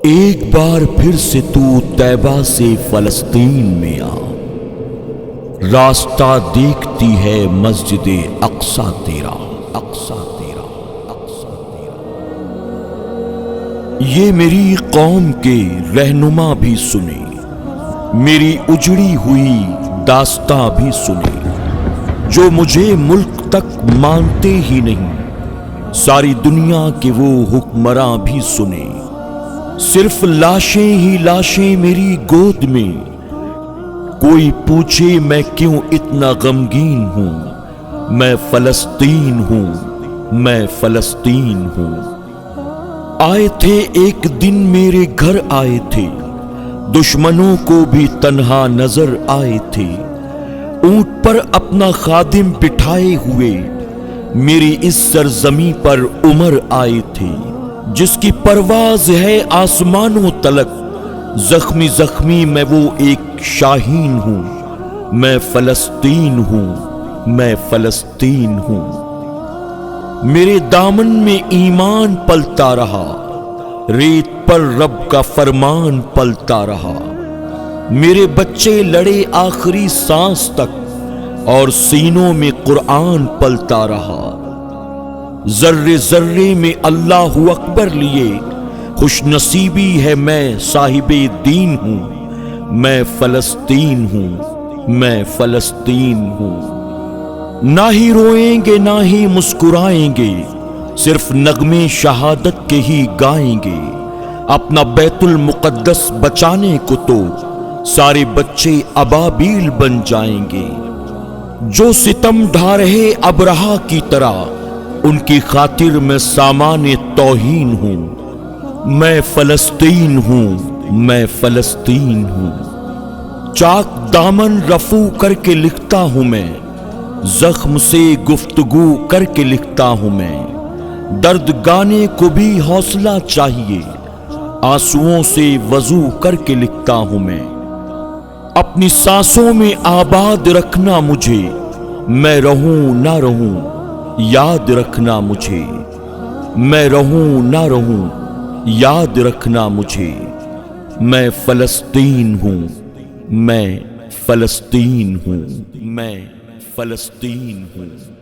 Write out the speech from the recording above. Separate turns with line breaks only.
ایک بار پھر سے تو طیبہ سے فلسطین میں آ، راستہ دیکھتی ہے مسجد اقصیٰ تیرا، اقصیٰ تیرا، اقصیٰ تیرا۔ یہ میری قوم کے رہنما بھی سنے، میری اجڑی ہوئی داستاں بھی سنے، جو مجھے ملک تک مانتے ہی نہیں، ساری دنیا کے وہ حکمراں بھی سنے۔ صرف لاشیں ہی لاشیں میری گود میں، کوئی پوچھے میں کیوں اتنا غمگین ہوں، میں فلسطین ہوں، میں فلسطین ہوں۔ آئے تھے ایک دن میرے گھر آئے تھے، دشمنوں کو بھی تنہا نظر آئے تھے، اونٹ پر اپنا خادم بٹھائے ہوئے میری اس سرزمیں پر عمر آئے تھے، جس کی پرواز ہے آسمانوں تلک، زخمی زخمی میں وہ ایک شاہین ہوں، میں فلسطین ہوں، میں فلسطین ہوں۔ میرے دامن میں ایمان پلتا رہا، ریت پر رب کا فرمان پلتا رہا، میرے بچے لڑے آخری سانس تک، اور سینوں میں قرآن پلتا رہا۔ ذرے ذرے میں اللہ اکبر لیے خوش نصیبی ہے میں صاحب دین ہوں، میں فلسطین ہوں، میں فلسطین ہوں۔ نہ ہی روئیں گے نہ ہی مسکرائیں گے، صرف نغمے شہادت کے ہی گائیں گے۔ اپنا بیت المقدس بچانے کو تو سارے بچے ابابیل بن جائیں گے۔ جو ستم ڈھا رہے ابرہا کی طرح، ان کی خاطر میں سامان توہین ہوں، میں فلسطین ہوں، میں فلسطین ہوں۔ چاک دامن رفو کر کے لکھتا ہوں میں، زخم سے گفتگو کر کے لکھتا ہوں میں۔ درد گانے کو بھی حوصلہ چاہیے، آنسوؤں سے وضو کر کے لکھتا ہوں میں۔ اپنی سانسوں میں آباد رکھنا مجھے، میں رہوں نہ رہوں یاد رکھنا مجھے، میں رہوں نہ رہوں یاد رکھنا مجھے۔ میں فلسطین ہوں، میں فلسطین ہوں، میں فلسطین ہوں۔